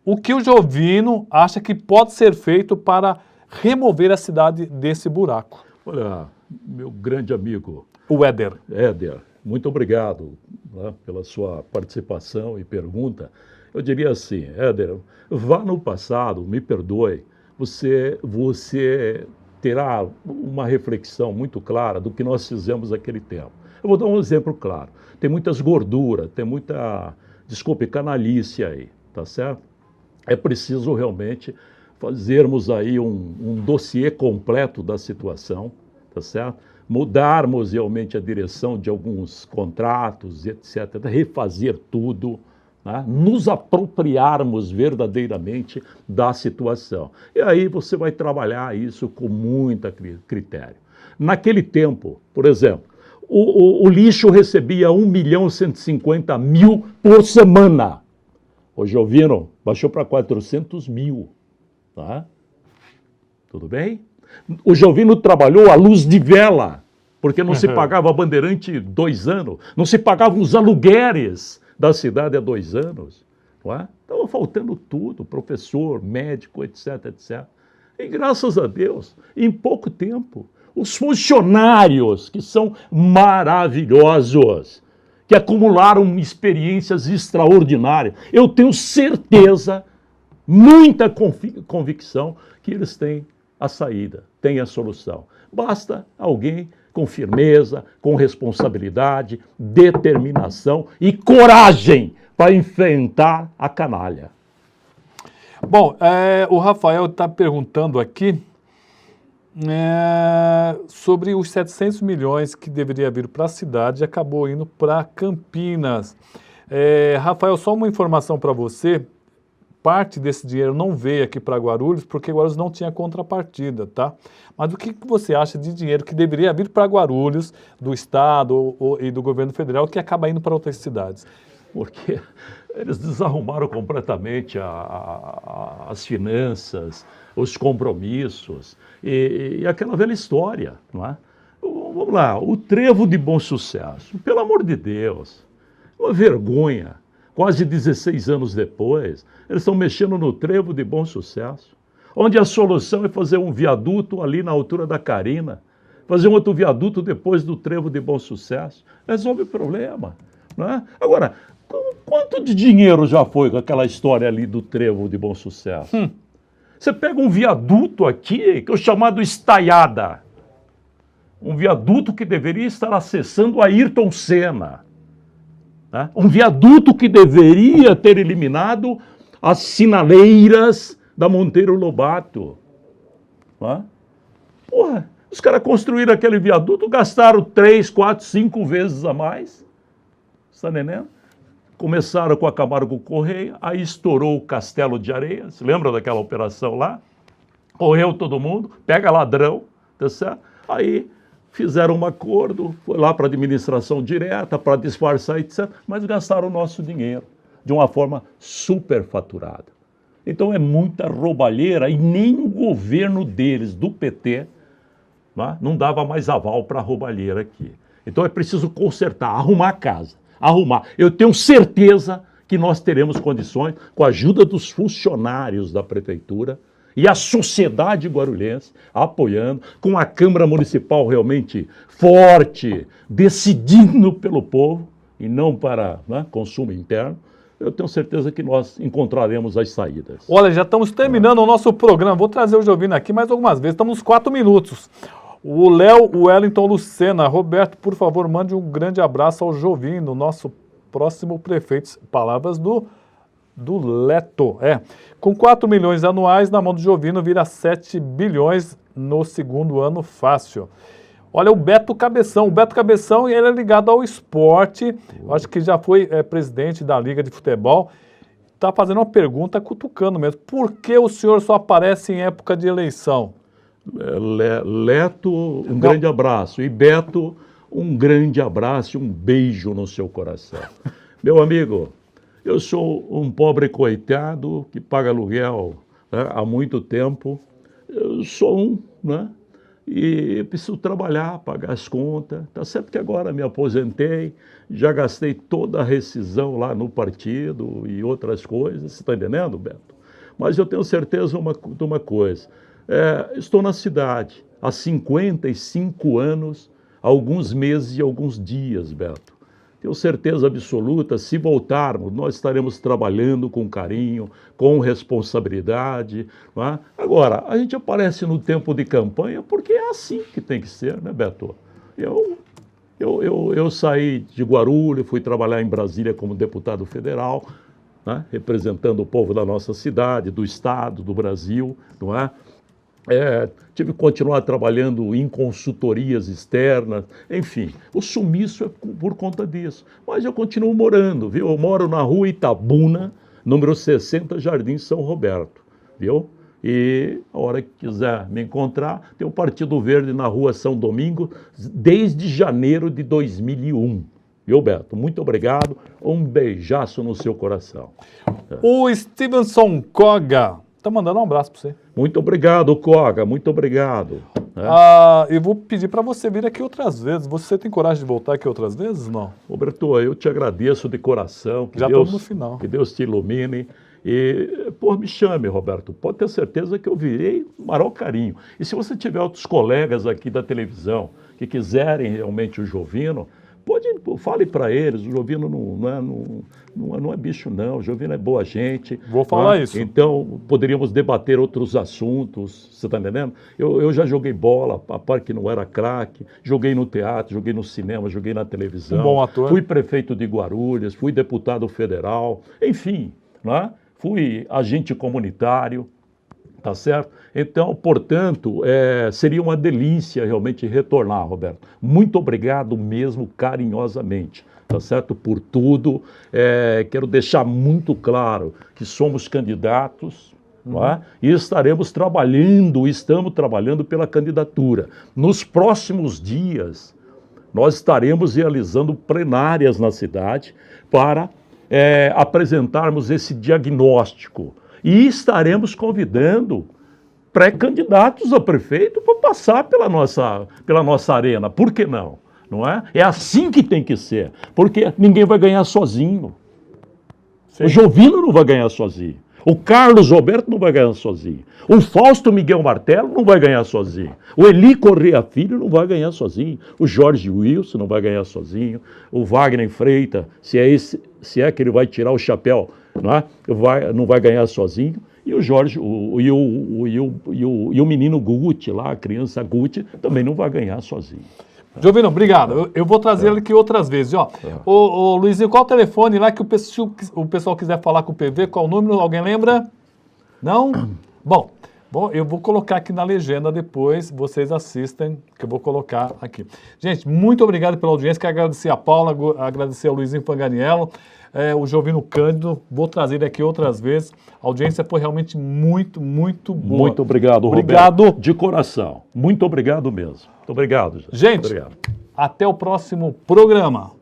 o que o Jovino acha que pode ser feito para remover a cidade desse buraco? Olha, meu grande amigo... O Éder. Éder, muito obrigado, né, pela sua participação e pergunta. Eu diria assim, Éder, vá no passado, me perdoe, você terá uma reflexão muito clara do que nós fizemos naquele tempo. Eu vou dar um exemplo claro. Tem muitas gorduras, tem muita, desculpe, canalice aí, tá certo? É preciso realmente fazermos aí um dossiê completo da situação, tá certo? Mudarmos realmente a direção de alguns contratos, etc., refazer tudo, né? Nos apropriarmos verdadeiramente da situação. E aí você vai trabalhar isso com muito critério. Naquele tempo, por exemplo, o lixo recebia 1.150.000 por semana. Hoje ouviram? Baixou para 400 mil. Tá? Tudo bem? O Jovino trabalhou à luz de vela, porque não se pagava a bandeirante 2 anos, não se pagavam os aluguéis da cidade há 2 anos. Não é? Estava faltando tudo, professor, médico, etc, etc. E graças a Deus, em pouco tempo, os funcionários, que são maravilhosos, que acumularam experiências extraordinárias, eu tenho certeza, muita convicção, que eles têm a saída, têm a solução. Basta alguém com firmeza, com responsabilidade, determinação e coragem para enfrentar a canalha. Bom, o Rafael está perguntando aqui sobre os 700 milhões que deveria vir para a cidade e acabou indo para Campinas. Rafael, só uma informação para você. Parte desse dinheiro não veio aqui para Guarulhos, porque Guarulhos não tinha contrapartida, tá? Mas o que você acha de dinheiro que deveria vir para Guarulhos, do Estado e do governo federal, que acaba indo para outras cidades? Porque eles desarrumaram completamente as finanças, os compromissos e aquela velha história, não é? Vamos lá, o Trevo de Bom Sucesso, pelo amor de Deus, uma vergonha. Quase 16 anos depois, eles estão mexendo no Trevo de Bom Sucesso, onde a solução é fazer um viaduto ali na altura da Carina, fazer um outro viaduto depois do Trevo de Bom Sucesso. Resolve o problema, não é? Agora, quanto de dinheiro já foi com aquela história ali do Trevo de Bom Sucesso? Você pega um viaduto aqui, que é o chamado Estaiada, um viaduto que deveria estar acessando a Ayrton Senna, né? Um viaduto que deveria ter eliminado as sinaleiras da Monteiro Lobato. Né? Porra, os caras construíram aquele viaduto, gastaram 3, 4, 5 vezes a mais. Está entendendo? Começaram com a Camargo Correia, aí estourou o Castelo de Areia. Se lembra daquela operação lá? Correu todo mundo, pega ladrão, tá certo? Aí fizeram um acordo, foi lá para a administração direta, para disfarçar, etc., mas gastaram o nosso dinheiro de uma forma superfaturada. Então é muita roubalheira e nem o governo deles, do PT, não dava mais aval para a roubalheira aqui. Então é preciso consertar, arrumar a casa, arrumar. Eu tenho certeza que nós teremos condições, com a ajuda dos funcionários da prefeitura, e a sociedade guarulhense apoiando, com a Câmara Municipal realmente forte, decidindo pelo povo e não para consumo interno, eu tenho certeza que nós encontraremos as saídas. Olha, já estamos terminando o nosso programa. Vou trazer o Jovino aqui mais algumas vezes. Estamos nos 4 minutos. O Léo, o Wellington Lucena. Roberto, por favor, mande um grande abraço ao Jovino, nosso próximo prefeito. Palavras do Leto. Com 4 milhões anuais, na mão do Jovino, vira 7 bilhões no segundo ano fácil. Olha, o Beto Cabeção. O Beto Cabeção, ele é ligado ao esporte. Eu acho que já foi presidente da Liga de Futebol. Está fazendo uma pergunta, cutucando mesmo. Por que o senhor só aparece em época de eleição? Leto, um grande abraço. E Beto, um grande abraço e um beijo no seu coração. Meu amigo, eu sou um pobre coitado que paga aluguel há muito tempo. Eu sou e preciso trabalhar, pagar as contas. Tá certo que agora me aposentei, já gastei toda a rescisão lá no partido e outras coisas. Você está entendendo, Beto? Mas eu tenho certeza de uma coisa. Estou na cidade há 55 anos alguns meses e alguns dias, Beto. Tenho certeza absoluta, se voltarmos, nós estaremos trabalhando com carinho, com responsabilidade. Não é? Agora, a gente aparece no tempo de campanha porque é assim que tem que ser, né, Beto? Eu saí de Guarulhos, fui trabalhar em Brasília como deputado federal, né, representando o povo da nossa cidade, do estado, do Brasil, não é? Tive que continuar trabalhando em consultorias externas, enfim, o sumiço é por conta disso. Mas eu continuo morando, viu? Eu moro na rua Itabuna, número 60, Jardim São Roberto, viu? E a hora que quiser me encontrar, tem o Partido Verde na rua São Domingo, desde janeiro de 2001. Viu, Beto? Muito obrigado, um beijaço no seu coração. O Stevenson Koga tá mandando um abraço para você. Muito obrigado, Koga, muito obrigado. Eu vou pedir para você vir aqui outras vezes. Você tem coragem de voltar aqui outras vezes? Não? Roberto, eu te agradeço de coração. Já estamos no final. Que Deus te ilumine. E, me chame, Roberto. Pode ter certeza que eu virei o maior carinho. E se você tiver outros colegas aqui da televisão que quiserem realmente o Jovino, fale para eles, o Jovino não é bicho não, o Jovino é boa gente. Vou falar isso. Então, poderíamos debater outros assuntos, você está entendendo? Eu já joguei bola, a parte que não era craque, joguei no teatro, joguei no cinema, joguei na televisão. Um bom ator. Fui prefeito de Guarulhos, fui deputado federal, enfim, né? Fui agente comunitário. Tá certo? Então, portanto, seria uma delícia realmente retornar, Roberto. Muito obrigado mesmo, carinhosamente, tá certo? Por tudo. Quero deixar muito claro que somos candidatos, não é? E estamos trabalhando pela candidatura. Nos próximos dias, nós estaremos realizando plenárias na cidade para apresentarmos esse diagnóstico. E estaremos convidando pré-candidatos a prefeito para passar pela nossa arena. Por que não? Não é? É assim que tem que ser. Porque ninguém vai ganhar sozinho. Sim. O Jovino não vai ganhar sozinho. O Carlos Roberto não vai ganhar sozinho. O Fausto Miguel Martelo não vai ganhar sozinho. O Eli Corrêa Filho não vai ganhar sozinho. O Jorge Wilson não vai ganhar sozinho. O Wagner Freitas, se é que ele vai tirar o chapéu, não vai ganhar sozinho. E o Jorge, e o menino Guti lá, a criança Guti, também não vai ganhar sozinho. Jovino, obrigado. Eu vou trazer ele aqui outras vezes. Ô, Luizinho, qual o telefone lá que o pessoal quiser falar com o PV? Qual o número? Alguém lembra? Não? Bom, eu vou colocar aqui na legenda depois, vocês assistem, que eu vou colocar aqui. Gente, muito obrigado pela audiência, quero agradecer a Paula, agradecer ao Luizinho Fanganiello, o Jovino Cândido, vou trazer ele aqui outras vezes. A audiência foi realmente muito, muito boa. Muito obrigado, Roberto. Obrigado de coração. Muito obrigado mesmo. Muito obrigado. Gente, obrigado. Até o próximo programa.